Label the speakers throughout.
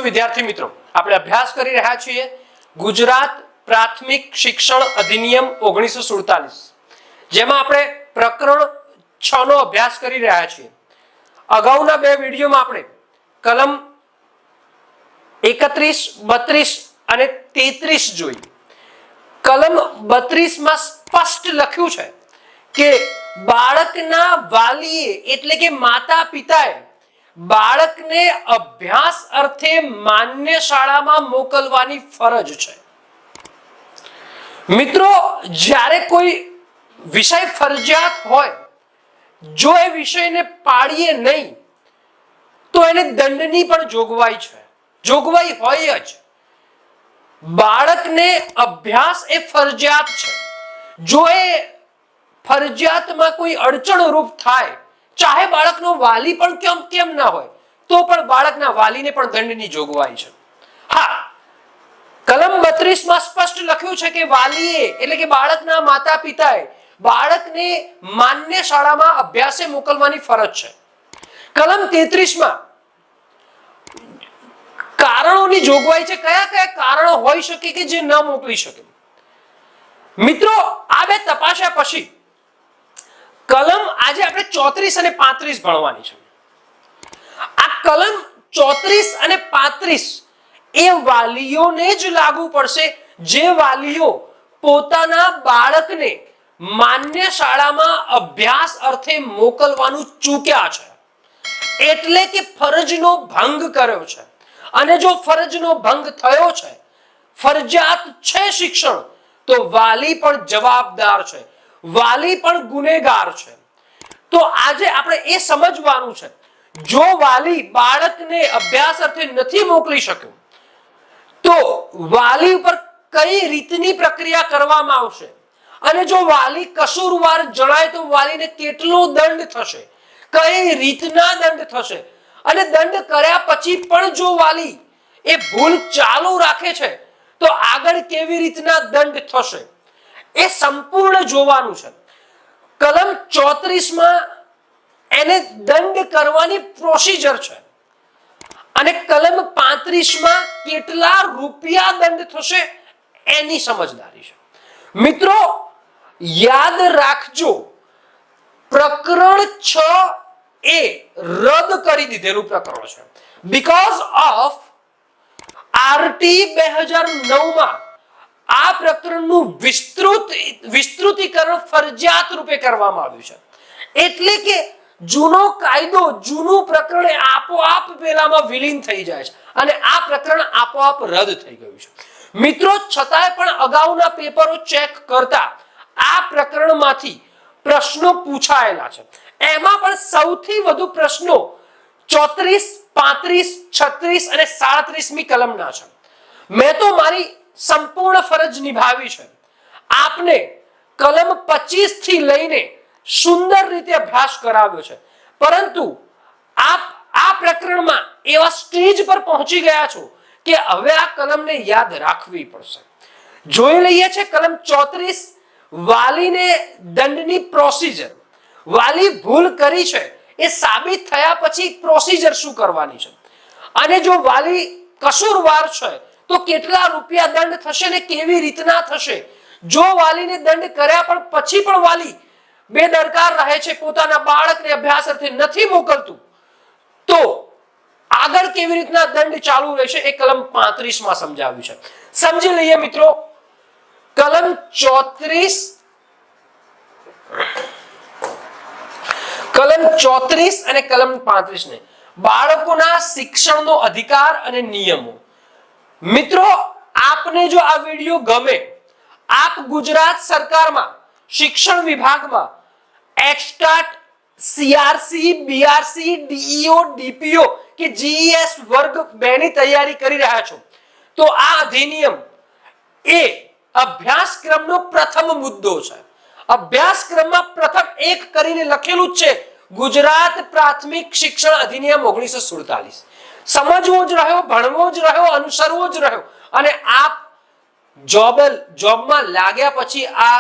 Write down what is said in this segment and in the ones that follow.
Speaker 1: છો વિદ્યાર્થી મિત્રો? આપણે અભ્યાસ કરી રહ્યા છીએ ગુજરાત પ્રાથમિક શિક્ષણ અધિનિયમ 1947, જેમાં આપણે પ્રકરણ 6 નો અભ્યાસ કરી રહ્યા છીએ. અગાઉના બે વિડીયોમાં આપણે કલમ 31, 32 અને 33 જોઈ. કલમ 32 માં સ્પષ્ટ લખ્યું છે કે બાળકના વાલીએ એટલે કે માતા પિતાએ બાળકને અભ્યાસ અર્થે માન્ય શાળામાં મોકલવાની ફરજ છે. મિત્રો, જ્યારે કોઈ વિષય ફરજિયાત હોય, જો એ વિષયને પાળીએ નહીં તો એને દંડની પણ જોગવાઈ હોય જ. બાળકને અભ્યાસ એ ફરજિયાત છે. જો એ ફરજિયાતમાં કોઈ અડચણરૂપ થાય, ચાહે બાળકનો વાલી પણ કેમ ના હોય, તો પણ બાળકના વાલીને પણ દંડની જોગવાઈ છે. હા, કલમ 32 માં સ્પષ્ટ લખ્યું છે કે વાલીએ એટલે કે બાળકના માતા પિતાએ બાળકને માન્ય શાળામાં અભ્યાસે મોકલવાની ફરજ છે. કલમ 33 માં કારણોની જોગવાઈ છે. કયા કયા કારણો હોઈ શકે કે જે ન મોકલી શકે? મિત્રો, આ બે તપાસ્યા પછી કલમ આજે આપણે 34 અને 35 ભણવાની છે. આ કલમ 34 અને 35 એ વાલીઓને જ લાગુ પડશે જે વાલીઓ પોતાના બાળકને માન્ય શાળામાં અભ્યાસ અર્થે મોકલવાનું ચૂક્યા છે, એટલે કે ફરજનો ભંગ કર્યો છે. અને જો ફરજનો ભંગ થયો છે, ફરજિયાત છે શિક્ષણ, તો વાલી પણ જવાબદાર છે, વાલી પણ ગુનેગાર છે. તો આજે આપણે એ સમજવાનું છે, જો વાલી બાળકને અભ્યાસ અર્થે નથી મોકલી શક્યો તો વાલી ઉપર કઈ રીતની પ્રક્રિયા કરવામાં આવશે, અને જો વાલી કસૂરવાર જણાય તો વાલીને કેટલો દંડ થશે, કઈ રીતના દંડ થશે, અને દંડ કર્યા પછી પણ જો વાલી એ ભૂલ ચાલુ રાખે છે તો આગળ કેવી રીતના દંડ થશે, એ સંપૂર્ણ જોવાનું છે. કલમ 34 માં એને દંડ કરવાની પ્રોસિજર છે, અને કલમ 35 માં કેટલા રૂપિયા દંડ થશે એની સમજદારી છે. મિત્રો, યાદ રાખજો, પ્રકરણ 6 એ રદ કરી દીધેલું પ્રકરણ છે. બીકોઝ ઓફ આરટી 2009 માં આ પ્રકરણનું વિસ્તૃતીકરણ ફરજિયાત રૂપે કરવામાં આવ્યું છે. એટલે કે જૂનો કાયદો, જૂનું પ્રકરણ આપોઆપ પેલામાં વિલીન થઈ જાય છે, અને આ પ્રકરણ આપોઆપ રદ થઈ ગયું છે. મિત્રો, છતાંય પણ અગાઉના પેપરો ચેક કરતા આ પ્રકરણમાંથી પ્રશ્નો પૂછાયેલા છે. એમાં પણ સૌથી વધુ પ્રશ્નો 34, 35, 36 અને 37મી કલમના છે. મેં તો મારી સંપૂર્ણ ફરજ નિભાવી છે. આપને કલમ 25 થી લઈને સુંદર રીતે અભ્યાસ કરાવ્યો છે, પરંતુ આપ આ પ્રકરણમાં એવા સ્ટેજ પર પહોંચી ગયા છો કે હવે આ કલમને યાદ રાખવી પડશે. જોઈ લઈએ છે કલમ 34, વાલીને દંડની પ્રોસિજર. વાલી ભૂલ કરી છે એ સાબિત થયા પછી પ્રોસિજર શું કરવાની છે, અને જો વાલી કસૂરવાર છે તો કેટલા રૂપિયા દંડ થશે ને કેવી રીતના થશે. જો વાલીને દંડ કર્યા પણ પછી પણ વાલી બેદરકાર રહે છે, પોતાના બાળકને અભ્યાસ અર્થે નથી મોકલતું, તો આગળ કેવી રીતના દંડ ચાલુ રહેશે એ કલમ 35 માં સમજાવ્યું છે. સમજી લઈએ મિત્રો, કલમ 34 અને કલમ 35 ને બાળકોના શિક્ષણનો અધિકાર અને નિયમો. મિત્રો, આપને જો આ વિડિયો ગમે, આપ ગુજરાત સરકારમાં શિક્ષણ વિભાગમાં એક્સટાટ, સીઆરસી, બીઆરસી, ડીઈઓ, ડીપીઓ કે જીઈએસ વર્ગ 2 ની તૈયારી કરી રહ્યા છો, તો આ અધિનિયમ એ અભ્યાસક્રમનો પ્રથમ મુદ્દો છે. અભ્યાસક્રમમાં પ્રથમ એક કરીને લખેલું છે ગુજરાત પ્રાથમિક શિક્ષણ અધિનિયમ 1947. સમજવો જ રહ્યો, ભણવો જ રહ્યો, અનુસરવો જ રહ્યો, અને આપ જોબમાં લાગ્યા પછી આ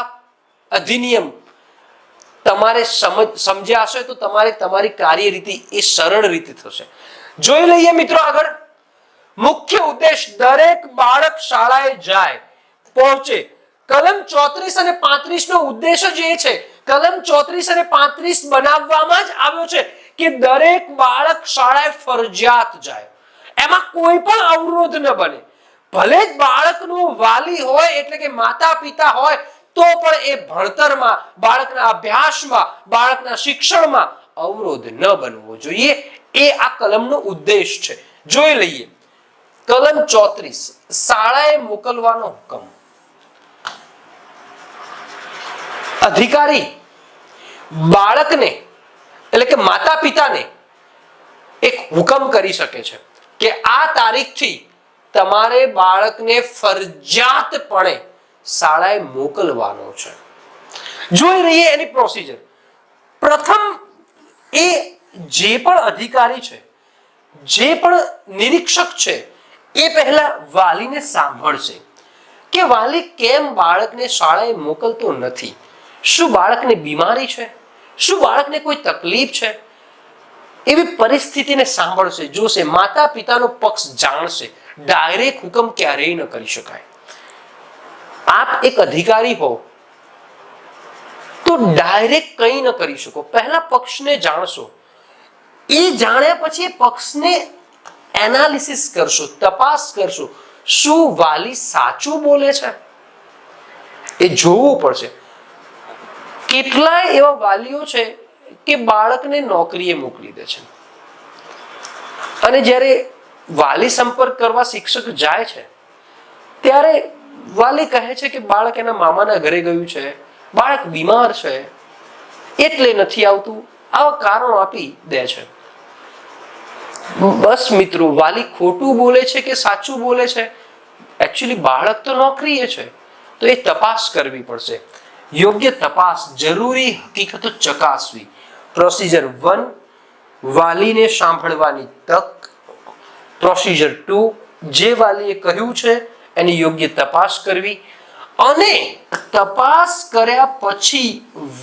Speaker 1: અધિનિયમ તમારે સમજ્યા હશે તો તમારી કાર્યરીતિ એ સરળ રીતે થશે. જોઈ લઈએ મિત્રો આગળ, મુખ્ય ઉદ્દેશ દરેક બાળક શાળાએ જાય, પહોંચે. કલમ 34 અને 35 નો ઉદ્દેશ જ એ છે, કલમ 34 અને 35 બનાવવામાં જ આવ્યો છે કે દરેક બાળક શાળાએ ફરજિયાત જાય, એમાં કોઈ પણ અવરોધ ન બને. ભલે જ બાળકનો વાલી હોય એટલે કે માતા પિતા હોય તો પણ એ ભણતરમાં, બાળકના અભ્યાસમાં, બાળકના શિક્ષણમાં અવરોધ ન બનવો જોઈએ. એ આ કલમનો ઉદ્દેશ છે. જોઈ લઈએ કલમ 34, શાળાએ મોકલવાનો હુકમ. અધિકારી બાળકને એટલે કે માતા પિતાને એક હુકમ કરી શકે છે કે આ તારીખથી તમારે બાળકને ફરજિયાતપણે શાળાએ મોકલવાનો છે. જોઈ રહીએ એની પ્રોસિજર. પ્રથમ એ જે પણ અધિકારી છે, જે પણ નિરીક્ષક છે, એ પહેલા વાલીને સાંભળશે કે વાલી કેમ બાળકને શાળાએ મોકલતો નથી. શું બાળકને બીમારી છે? શું બાળકને કોઈ તકલીફ છે? એવી પરિસ્થિતિને સાંભળશે, જોશે, માતા પિતાનો પક્ષ જાણશે. ડાયરેક્ટ હુકમ ક્યારેય ન કરી શકાય. આપ એક અધિકારી હો તો ડાયરેક્ટ કંઈ ન કરી શકો. પહેલા પક્ષને જાણશો, એ જાણ્યા પછી એ પક્ષને એનાલિસિસ કરશો, તપાસ કરશો. શું વાલી સાચું બોલે છે? એ જોવું પડશે. કેટલાય એવા વાલીઓ છે કે બાળકને નોકરીએ મોકલી દે છે અને જ્યારે વાલી સંપર્ક કરવા શિક્ષક જાય છે ત્યારે વાલી કહે છે કે બાળક એના મામાના ઘરે ગયું છે, બાળક બીમાર છે એટલે નથી આવતું. આવા કારણો આપી દે છે. બસ મિત્રો, વાલી ખોટું બોલે છે કે સાચું બોલે છે? એકચ્યુઅલી બાળક તો નોકરીએ છે, તો એ તપાસ કરવી પડશે. યોગ્ય તપાસ, જરૂરી હકીકતો ચકાસવી. પ્રોસિજર 1, વાલીને સાંભળવાની તક. પ્રોસિજર 2, જે વાલીએ કહ્યું છે એની યોગ્ય તપાસ કરવી. અને તપાસ કર્યા પછી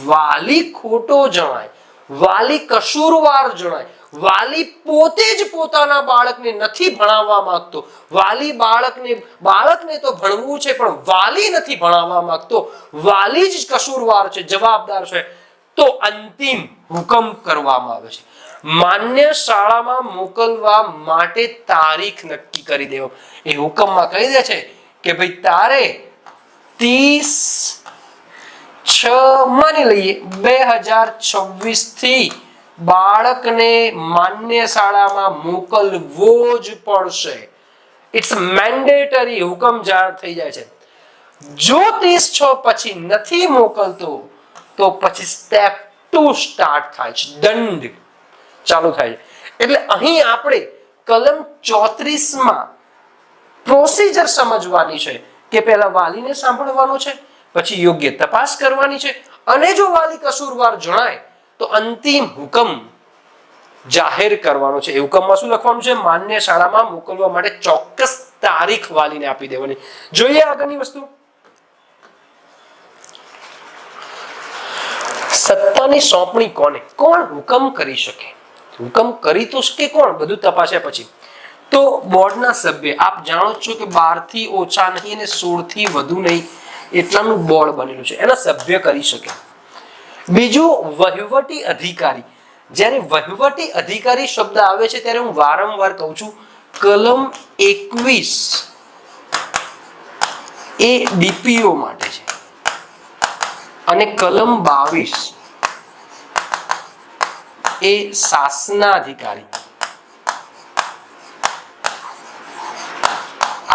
Speaker 1: વાલી ખોટો જણાય, વાલી કસૂરવાર જણાય, વાલી પોતે જ પોતાના બાળકને નથી ભણાવવા માંગતો, વાલી બાળકને તો ભણવું છે પણ વાલી નથી ભણાવવા માંગતો, વાલી જ કસૂરવાર છે, જવાબદાર છે, તો અંતિમ હુકમ કરવામાં આવે છે. માન્ય શાળામાં મોકલવા માટે તારીખ નક્કી કરી દેવો. એ હુકમમાં કહી દે છે કે ભાઈ તારે 30/6 માની લઈએ 2026 થી બાળકને માન્ય શાળામાં મોકલવો જ પડશે. It's mandatory. હુકમ જાહેર થઈ જાય છે. જો 30/6 પછી નથી મોકલતો તો પછી સ્ટેપ 2 સ્ટાર્ટ થાય છે, દંડ ચાલુ થાય છે. એટલે અહીં આપણે કલમ 34 માં પ્રોસિજર સમજવાની છે કે પહેલા વાલીને સાંભળવાનો છે, પછી યોગ્ય તપાસ કરવાની છે, અને જો વાલી કસૂરવાર જણાય તો અંતિમ હુકમ જાહેર કરવાનો છે. એ હુકમમાં શું લખવાનું છે? માન્ય શાળામાં મોકલવા માટે ચોક્કસ તારીખ વાલીને આપી દેવાની. જોઈએ આગળની વસ્તુ. સત્તાની સોંપણી કોને? કોણ હુકમ કરી શકે? હુકમ કરી તો શકે કોણ? બધું તપાસ્યા પછી તો બોર્ડના સભ્ય. આપ જાણો છો કે 12 થી ઓછા નહીં અને 16 થી વધુ નહીં એટલાનું બોર્ડ બનેલું છે, એના સભ્ય કરી શકે. બીજું વહીવટી અધિકારી. જ્યારે વહીવટી અધિકારી શબ્દ આવે છે ત્યારે હું વારંવાર કહું છું, કલમ 21 એ ડીપીઓ માટે છે અને કલમ 22 એ શાસનાધિકારી.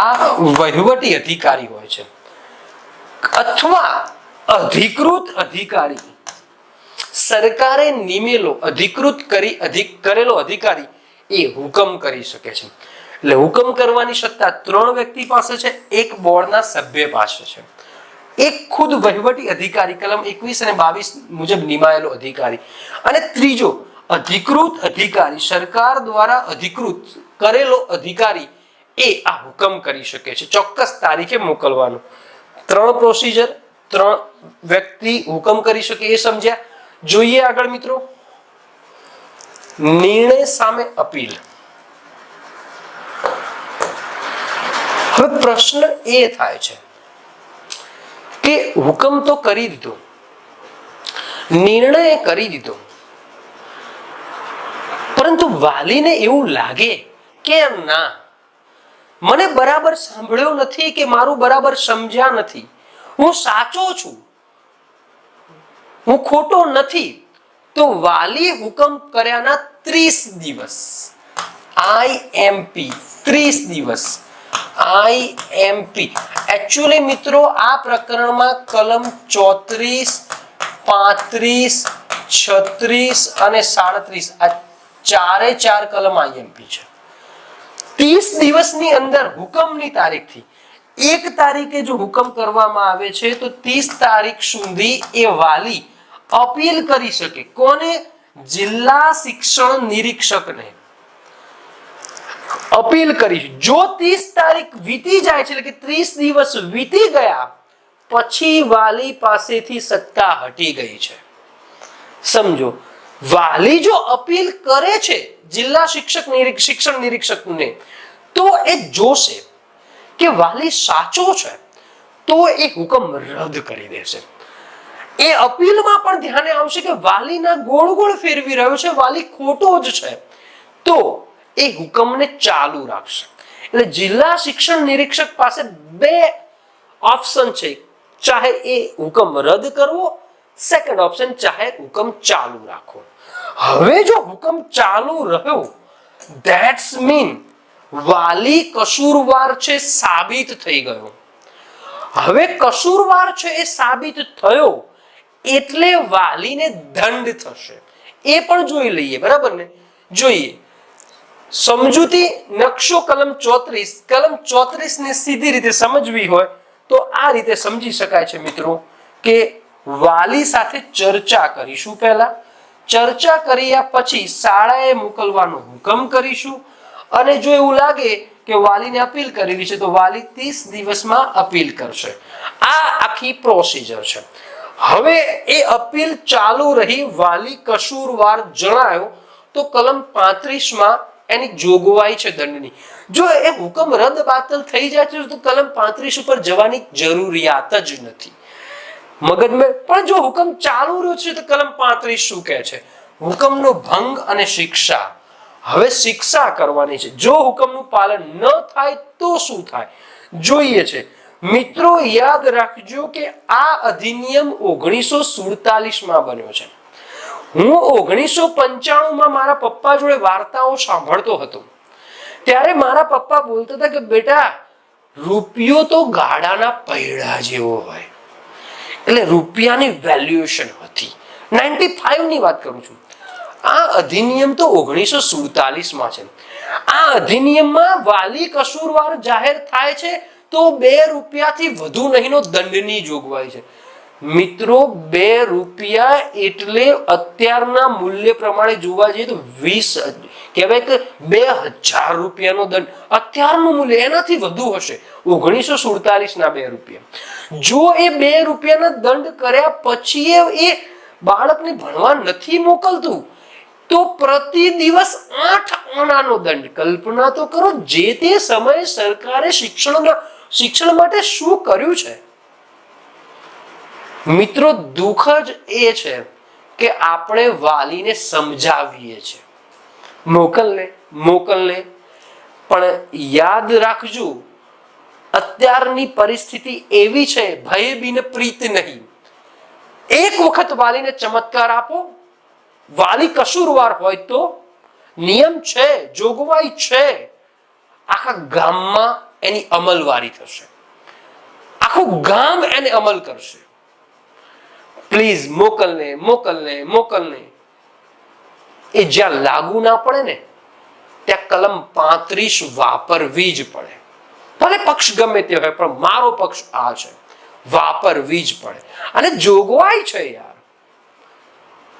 Speaker 1: આ વહીવટી અધિકારી હોય છે અથવા અધિકૃત અધિકારી. સરકારે નિમેલો, અધિકૃત કરેલો અધિકારી એ હુકમ કરી શકે છે. એટલે હુકમ કરવાની સત્તા 3 વ્યક્તિ પાસે છે, એક બોર્ડના સભ્ય પાસે છે, એક ખુદ વહીવટી અધિકારી કલમ 21 અને 22 મુજબ નિમાયેલો અધિકારી, અને ત્રીજો અધિકૃત અધિકારી, સરકાર દ્વારા અધિકૃત કરેલો અધિકારી એ આ હુકમ કરી શકે છે ચોક્કસ તારીખે મોકલવાનો. 3 પ્રોસિજર, 3 વ્યક્તિ હુકમ કરી શકે એ સમજ્યા. જોઈએ આગળ મિત્રો. નિર્ણય સામે અપીલ. હવે પ્રશ્ન એ થાય છે કે હુકમ તો કરી દીધો, નિર્ણય કરી દીધો, પરંતુ વાલીને એવું લાગે કે ના, મને બરાબર સાંભળ્યો નથી કે મારું બરાબર સમજ્યા નથી, હું સાચો છું, હું ખોટો નથી, તો વાલી હુકમ કર્યાના 30 દિવસ IMP 30 દિવસ IMP એકચ્યુઅલી મિત્રો આ પ્રકરણમાં કલમ 34, 35, 36 અને 37 આ ચારે ચાર કલમ IMP છે. 30 દિવસની અંદર હુકમની તારીખથી 1 તારીખે જો હુકમ કરવામાં આવે છે તો 30 તારીખ સુધી એ વાલી અપીલ કરી શકે. કોને? જિલ્લા શિક્ષણ નિરીક્ષકને અપીલ કરી. જો 30 તારીખ વીતી જાય છે એટલે કે 30 દિવસ વીતી ગયા પછી વાલી પાસેથી સત્તા હટી ગઈ છે. સમજો, વાલી જો અપીલ કરે છે જિલ્લા શિક્ષણ નિરીક્ષકને તો એ જોશે કે વાલી સાચો છે તો એ હુકમ રદ કરી દેશે. એ અપીલમાં પણ ધ્યાને આવશે કે વાલીના ગોળ ગોળ ફેરવી રહ્યો છે, વાલી ખોટો જ છે, તો એ હુકમને ચાલુ રાખશે. એટલે જિલ્લા શિક્ષણ નિરીક્ષક પાસે 2 ઓપ્શન છે, ચાહે એ હુકમ રદ કરવો, સેકન્ડ ઓપ્શન ચાહે હુકમ ચાલુ રાખવો. હવે જો હુકમ ચાલુ રહ્યો ધેટ્સ મીન વાલી કસૂરવાર છે સાબિત થઈ ગયો. હવે કસૂરવાર છે એ સાબિત થયો એટલે વાલીને દંડ થશે. એ પણ જોઈ લઈએ, બરાબર ને? જોઈએ. સમજૂતી નકશો કલમ 34. કલમ 34 ને સીધી રીતે સમજવી હોય તો આ રીતે સમજી શકાય છે મિત્રો કે વાલી સાથે ચર્ચા કરીશું. પહેલા ચર્ચા કર્યા પછી શાળાએ મોકલવાનો હુકમ કરીશું અને જો એવું લાગે કે વાલીને અપીલ કરવી છે તો વાલી 30 દિવસમાં અપીલ કરશે. આ આખી પ્રોસિજર છે. હવે એ અપીલ ચાલુ રહી, વાલી કસૂરવાર જણાયો તો કલમ 35 માં એની જોગવાઈ છે દંડની. જો એ હુકમ રદ બાતલ થઈ જાય છે તો કલમ 35 ઉપર જવાની જરૂરિયાત જ નથી મગજમાં. પણ જો હુકમ ચાલુ રહ્યો છે તો કલમ 35 શું કહે છે? હુકમનો ભંગ અને શિક્ષા. હવે શિક્ષા કરવાની છે. જો હુકમનું પાલન ન થાય તો શું થાય જોઈએ છે. મિત્રો યાદ રાખજો કે આ અધિનિયમ 1947 માં બન્યો છે. હું 1995 માં મારા પપ્પા જોડે વાર્તાઓ સાંભળતો હતો. ત્યારે મારા પપ્પા બોલતા હતા કે બેટા, રૂપિયો તો ગાડાના પૈડા જેવો હોય. એટલે રૂપિયાની વેલ્યુએશન હતી. 95 ની વાત કરું છું. આ અધિનિયમ તો 1947 માં છે. આ અધિનિયમમાં વાલી કસૂરવાર જાહેર થાય છે તો 2 રૂપિયાથી વધુ નહીંનો દંડની જોગવાઈ છે. મિત્રો 2 રૂપિયા એટલે અત્યારના મૂલ્ય પ્રમાણે જોવા જઈએ તો 20 કહેવાય કે 2000 રૂપિયાનો દંડ. અત્યારનું મૂલ્ય એનાથી વધુ હશે. 1947 ના 2 રૂપિયા. જો એ 2 રૂપિયાના દંડ કર્યા પછી એ બાળકને ભણવા નથી મોકલતું તો પ્રતિ દિવસ 8 આણાનો દંડ. કલ્પના તો કરો જે તે સમયે સરકારે શિક્ષણ માટે શું કર્યું છે. મિત્રો દુઃખ જ એ છે કે આપણે વાલીને સમજાવીએ છીએ મોકલને પણ યાદ રાખજો અત્યારની પરિસ્થિતિ એવી છે ભય બિન પ્રીત નહીં. એક વખત વાલીને ચમત્કાર આપો, વાલી કસૂરવાર હોય તો નિયમ છે, જોગવાઈ છે, આખા ગામમાં એની અમલવારી થશે. આખું ગામ એને અમલ કરશે. પ્લીઝ મોકલને એ જ્યાં લાગુ ના પડે ને ત્યાં કલમ 35 વાપરવી જ પડે. ભલે પક્ષ ગમે તે હોય પણ મારો પક્ષ આ છે, વાપરવી જ પડે. અને જોગવાઈ છે યાર.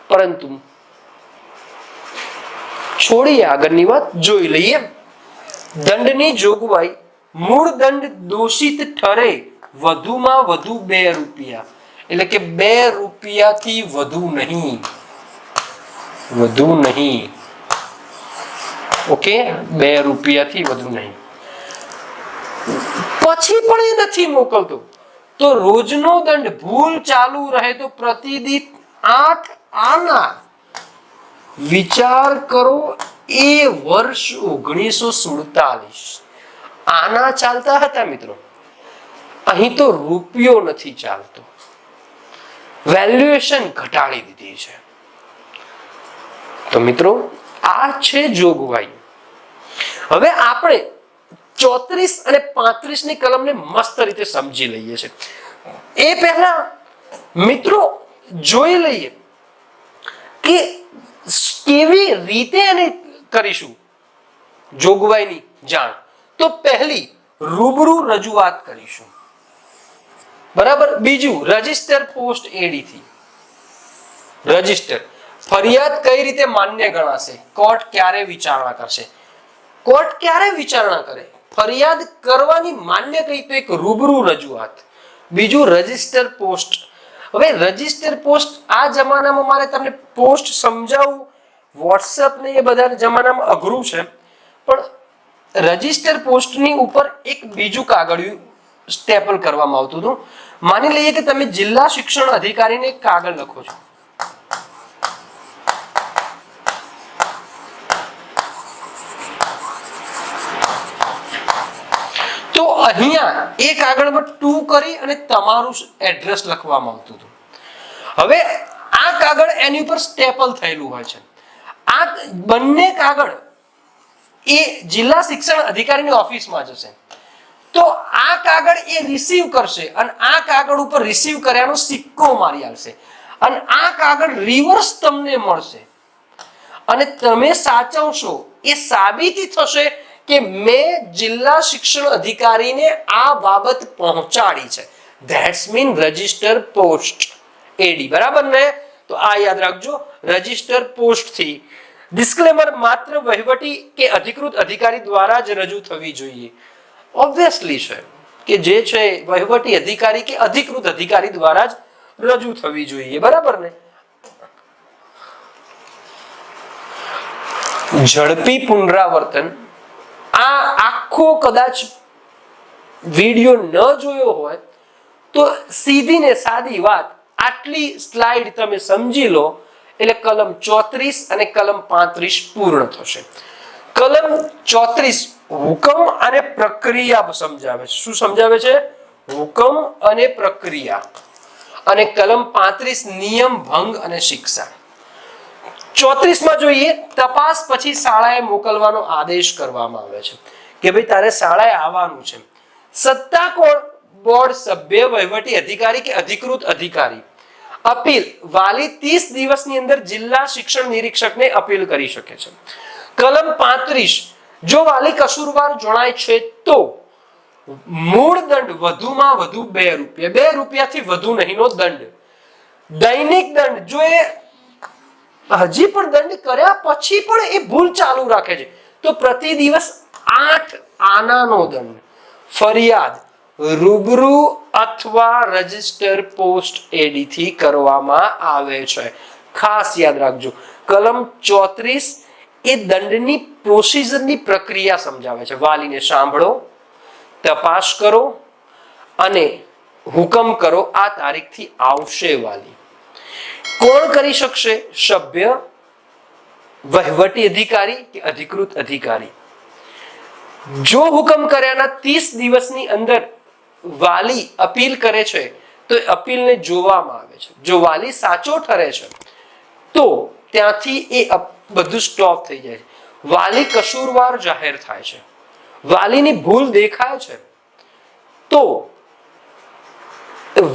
Speaker 1: પરંતુ છોડીએ આગળની વાત, જોઈ લઈએ. દંડની જોગવાઈ. મૂળ દંડ દોષિત ઠરે વધુમાં વધુ 2 રૂપિયા. એટલે કે 2 રૂપિયાથી વધુ નહીં. ઓકે, 2 રૂપિયાથી વધુ નહીં. પછી પણ એ નથી મોકલતો તો રોજનો દંડ ભૂલ ચાલુ રહે તો પ્રતિદિન 8 આના. વિચાર કરો, એ વર્ષ 1947 આના ચાલતા હતા મિત્રો. અહીં તો રૂપિયો નથી ચાલતો, વેલ્યુએશન ઘટાડી દીધી છે. તો મિત્રો આ છે જોગવાઈ. હવે આપણે 34 અને 35 ની કલમને મસ્ત રીતે સમજી લઈએ છે. એ પહેલા મિત્રો જોઈ લઈએ કે કેવી રીતે એને કરીશું જોગવાઈની જાણ. તો પહેલી રૂબરૂ રજૂઆત કરીશું, બરાબર. બીજું રજિસ્ટર પોસ્ટ એડી થી રજિસ્ટર. ફરિયાદ કઈ રીતે માન્ય ગણાશે? કોર્ટ ક્યારે વિચારણા કરશે? કોર્ટ ક્યારે વિચારણા કરે? ફરિયાદ કરવાની માન્ય કઈ તો એક રૂબરૂ રજૂઆત, બીજું રજિસ્ટર પોસ્ટ. હવે રજિસ્ટર પોસ્ટ આ જમાનામાં મારે તમને પોસ્ટ સમજાવવું, વોટ્સએપ ને એ બધા જમાનામાં અઘરું છે, પણ રજિસ્ટર પોસ્ટની ઉપર એક બીજું કાગળિયું સ્ટેપલ કરવામાં આવતું હતું. માની લઈએ કે તમે જિલ્લા શિક્ષણ અધિકારીને એક કાગળ લખો છો, તો અહીંયા એ કાગળમાં 2 કરી અને તમારું એડ્રેસ લખવામાં આવતું હતું. હવે આ કાગળ એની ઉપર સ્ટેપલ થયેલું હોય છે. આ બંને કાગળ એ જિલ્લા શિક્ષણ અધિકારીની ઓફિસમાં જશે. તો આ કાગળ એ રિસીવ કરશે અને આ કાગળ ઉપર રિસીવ કર્યાનો સિક્કો મારી આવશે અને આ કાગળ રિવર્સ તમને મળશે અને તમે સાચવશો. એ સાબિતી થશે કે મેં જિલ્લા શિક્ષણ અધિકારીને આ બાબત પહોંચાડી છે. ધેટ્સ મીન રજિસ્ટર પોસ્ટ એડી, બરાબર ને? તો આ યાદ રાખજો, રજિસ્ટર પોસ્ટ થી. ડિસ્ક્લેમર માત્ર વહીવટી કે અધિકૃત અધિકારી દ્વારા જ રજૂ થવી જોઈએ. ઓબ્વિયસલી છે કે જે છે વહીવટી અધિકારી કે અધિકૃત અધિકારી દ્વારા જ રજૂ થવી જોઈએ, બરાબર ને? ઝડપી પુનરાવર્તન. આ આખો કદાચ વિડિયો ન જોયો હોય તો સીધી ને સાદી વાત, આટલી સ્લાઇડ તમે સમજી લો એટલે કલમ 34 અને કલમ 35 પૂર્ણ થશે. કલમ 34 હુકમ અને પ્રક્રિયા સમજાવે છે. શું સમજાવે છે? હુકમ અને પ્રક્રિયા. અને કલમ 35 નિયમ ભંગ અને શિક્ષા. 34 માં જોઈએ, તપાસ પછી શાળાએ મોકલવાનો આદેશ કરવામાં આવે છે કે ભાઈ તારે શાળાએ આવવાનું છે. સત્તા કોણ? બોર્ડ સભ્ય, વહીવટી અધિકારી કે અધિકૃત અધિકારી. અપીલ, વાલી 30 દિવસની અંદર જિલ્લા શિક્ષણ નિરીક્ષકને અપીલ કરી શકે છે. કલમ 35, જો વાલી કસૂરવાર જણાય છે તો મૂળ દંડ વધુમાં વધુ 2 રૂપિયા, 2 રૂપિયાથી વધુ નહીંનો દંડ. દૈનિક દંડ, જો એ હજી પણ દંડ કર્યા પછી પણ એ ભૂલ ચાલુ રાખે છે તો પ્રતિ દિવસ 8 આનાનો દંડ. ફરિયાદ રૂબરૂ અથવા રજિસ્ટર પોસ્ટ એડી થી કરવામાં આવે છે. ખાસ યાદ રાખજો, કલમ 34 એ દંડની પ્રોસિજરની પ્રક્રિયા સમજાવે છે. વાલીને સાંભળો, તપાસ કરો અને હુકમ કરો. આ તારીખથી આવશે વાલી. કોણ કરી શકશે? સભ્ય, વહીવટી અધિકારી કે અધિકૃત અધિકારી. જો હુકમ કર્યાના 30 દિવસની અંદર વાલી અપીલ કરે છે તો અપીલને જોવામાં આવે છે. જો વાલી સાચો ઠરે છે તો ત્યાંથી એ બધું સ્ટોપ થઈ જાય છે. વાલી કસૂરવાર જાહેર થાય છે, વાલીની ભૂલ દેખાય છે તો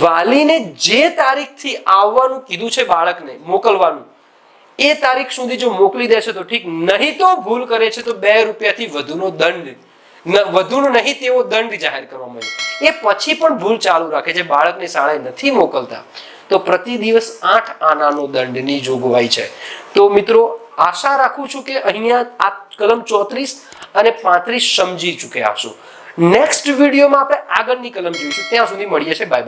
Speaker 1: વાલીને જે તારીખથી આવવાનું કીધું છે બાળકને મોકલવાનું, એ તારીખ સુધી જો મોકલી દે છે તો ઠીક, નહીં તો ભૂલ કરે છે તો 2 રૂપિયાથી વધુનો દંડ, વધુનો નહીં તેવો દંડ જાહેર કરવામાં આવે. એ પછી પણ ભૂલ ચાલુ રાખે છે, બાળકને શાળાએ નથી મોકલતા તો પ્રતિ દિવસ 8 આનાનો દંડની જોગવાઈ છે. તો મિત્રો આશા રાખું છું કે અહીંયા આ કલમ 34 અને 35 સમજી ચૂક્યા હશો. નેક્સ્ટ વિડીયોમાં આપણે આગળની કલમ જોઈશું. ત્યાં સુધી મળીએ છીએ. Bye bye.